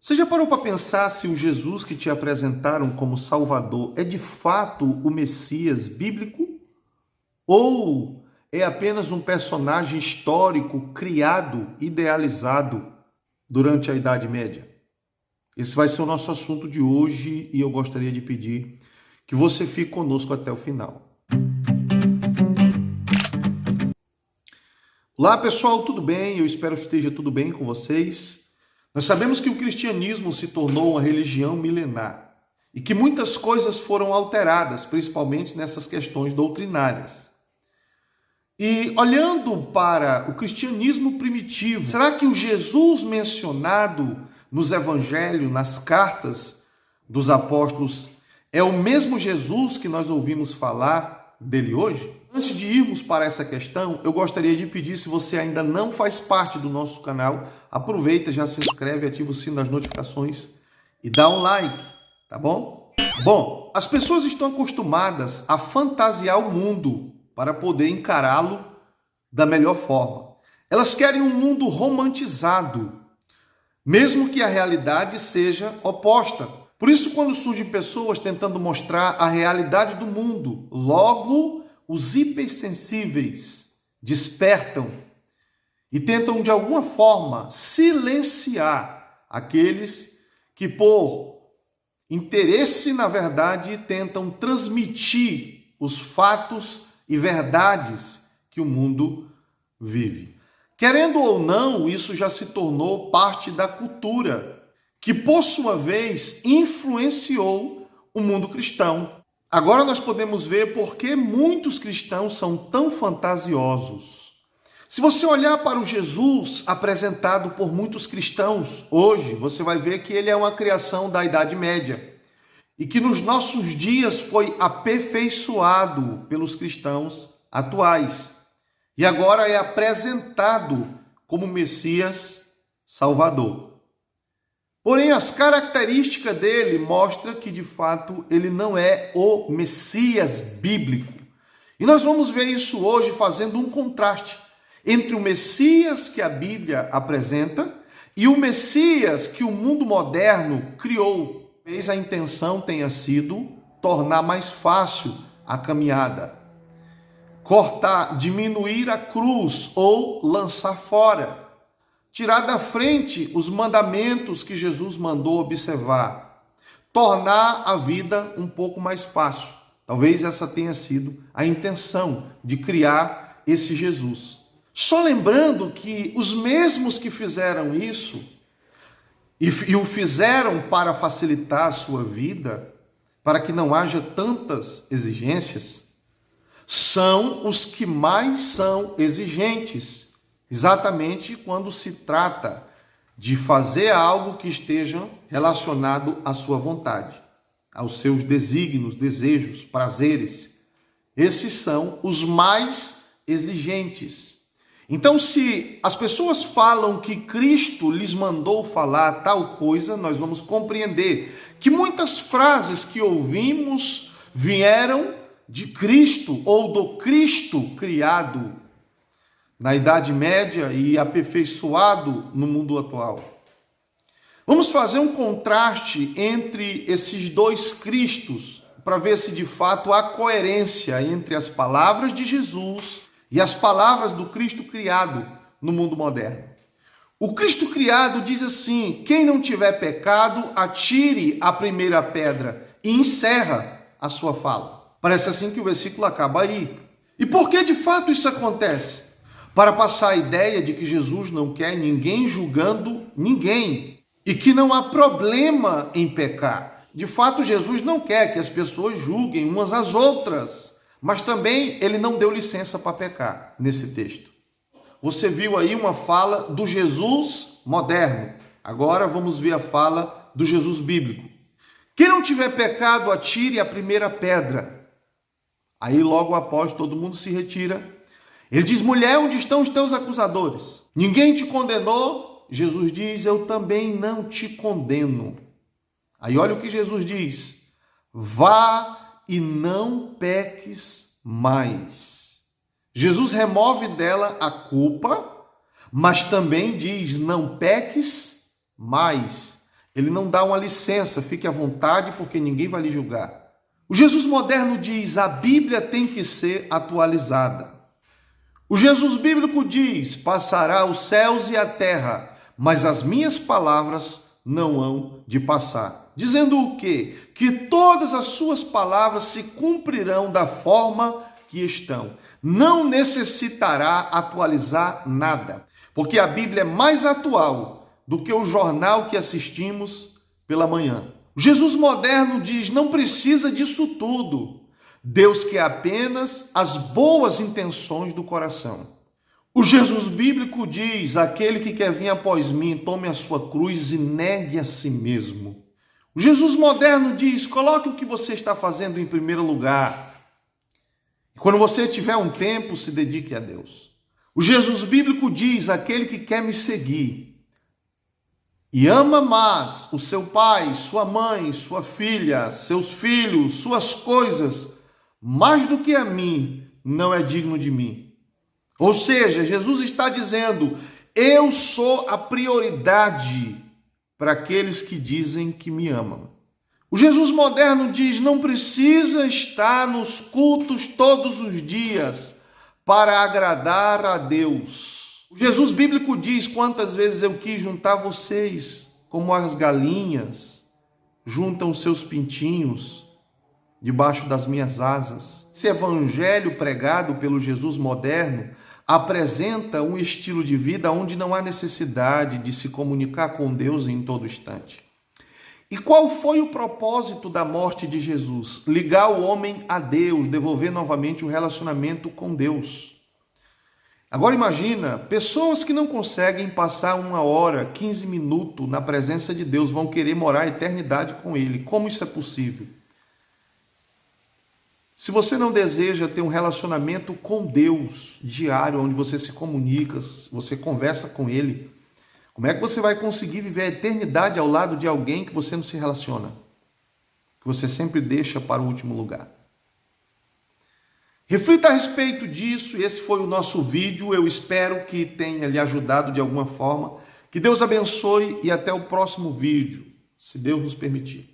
Você já parou para pensar se o Jesus que te apresentaram como Salvador é de fato o Messias bíblico? Ou é apenas um personagem histórico criado, idealizado durante a Idade Média? Esse vai ser o nosso assunto de hoje e eu gostaria de pedir que você fique conosco até o final. Olá pessoal, tudo bem? Eu espero que esteja tudo bem com vocês. Nós sabemos que o cristianismo se tornou uma religião milenar e que muitas coisas foram alteradas, principalmente nessas questões doutrinárias. E olhando para o cristianismo primitivo, será que o Jesus mencionado nos evangelhos, nas cartas dos apóstolos, é o mesmo Jesus que nós ouvimos falar dele hoje? Antes de irmos para essa questão, eu gostaria de pedir, se você ainda não faz parte do nosso canal, aproveita, já se inscreve, ativa o sino das notificações e dá um like, tá bom? Bom, as pessoas estão acostumadas a fantasiar o mundo para poder encará-lo da melhor forma. Elas querem um mundo romantizado, mesmo que a realidade seja oposta. Por isso, quando surgem pessoas tentando mostrar a realidade do mundo, logo os hipersensíveis despertam e tentam de alguma forma silenciar aqueles que, por interesse na verdade, tentam transmitir os fatos e verdades que o mundo vive. Querendo ou não, isso já se tornou parte da cultura, que por sua vez influenciou o mundo cristão. Agora nós podemos ver por que muitos cristãos são tão fantasiosos. Se você olhar para o Jesus apresentado por muitos cristãos hoje, você vai ver que ele é uma criação da Idade Média e que nos nossos dias foi aperfeiçoado pelos cristãos atuais e agora é apresentado como Messias Salvador. Porém, as características dele mostram que, de fato, ele não é o Messias bíblico. E nós vamos ver isso hoje fazendo um contraste entre o Messias que a Bíblia apresenta e o Messias que o mundo moderno criou. Talvez a intenção tenha sido tornar mais fácil a caminhada, cortar, diminuir a cruz ou lançar fora. Tirar da frente os mandamentos que Jesus mandou observar, tornar a vida um pouco mais fácil. Talvez essa tenha sido a intenção de criar esse Jesus. Só lembrando que os mesmos que fizeram isso e o fizeram para facilitar a sua vida, para que não haja tantas exigências, são os que mais são exigentes. Exatamente quando se trata de fazer algo que esteja relacionado à sua vontade, aos seus desígnios, desejos, prazeres. Esses são os mais exigentes. Então, se as pessoas falam que Cristo lhes mandou falar tal coisa, nós vamos compreender que muitas frases que ouvimos vieram de Cristo ou do Cristo criado na Idade Média e aperfeiçoado no mundo atual. Vamos fazer um contraste entre esses dois Cristos para ver se de fato há coerência entre as palavras de Jesus e as palavras do Cristo criado no mundo moderno. O Cristo criado diz assim: quem não tiver pecado, atire a primeira pedra, e encerra a sua fala. Parece assim que o versículo acaba aí. E por que de fato isso acontece? Para passar a ideia de que Jesus não quer ninguém julgando ninguém e que não há problema em pecar. De fato, Jesus não quer que as pessoas julguem umas às outras, mas também ele não deu licença para pecar nesse texto. Você viu aí uma fala do Jesus moderno. Agora vamos ver a fala do Jesus bíblico. Quem não tiver pecado, atire a primeira pedra. Aí logo após todo mundo se retira. Ele diz: mulher, onde estão os teus acusadores? Ninguém te condenou? Jesus diz: eu também não te condeno. Aí olha o que Jesus diz: vá e não peques mais. Jesus remove dela a culpa, mas também diz: não peques mais. Ele não dá uma licença, fique à vontade porque ninguém vai lhe julgar. O Jesus moderno diz: a Bíblia tem que ser atualizada. O Jesus bíblico diz: passará os céus e a terra, mas as minhas palavras não hão de passar. Dizendo o quê? Que todas as suas palavras se cumprirão da forma que estão. Não necessitará atualizar nada, porque a Bíblia é mais atual do que o jornal que assistimos pela manhã. O Jesus moderno diz: não precisa disso tudo. Deus quer apenas as boas intenções do coração. O Jesus bíblico diz: aquele que quer vir após mim, tome a sua cruz e negue a si mesmo. O Jesus moderno diz: coloque o que você está fazendo em primeiro lugar. Quando você tiver um tempo, se dedique a Deus. O Jesus bíblico diz: aquele que quer me seguir e ama mais o seu pai, sua mãe, sua filha, seus filhos, suas coisas, mais do que a mim, não é digno de mim. Ou seja, Jesus está dizendo: eu sou a prioridade para aqueles que dizem que me amam. O Jesus moderno diz: não precisa estar nos cultos todos os dias para agradar a Deus. O Jesus bíblico diz: quantas vezes eu quis juntar vocês, como as galinhas juntam seus pintinhos debaixo das minhas asas. Esse evangelho pregado pelo Jesus moderno apresenta um estilo de vida onde não há necessidade de se comunicar com Deus em todo instante. E qual foi o propósito da morte de Jesus? Ligar o homem a Deus, devolver novamente o relacionamento com Deus. Agora imagina, pessoas que não conseguem passar 1 hora, 15 minutos na presença de Deus, vão querer morar a eternidade com Ele. Como isso é possível? Se você não deseja ter um relacionamento com Deus diário, onde você se comunica, você conversa com Ele, como é que você vai conseguir viver a eternidade ao lado de alguém que você não se relaciona? Que você sempre deixa para o último lugar. Reflita a respeito disso. Esse foi o nosso vídeo. Eu espero que tenha lhe ajudado de alguma forma. Que Deus abençoe e até o próximo vídeo, se Deus nos permitir.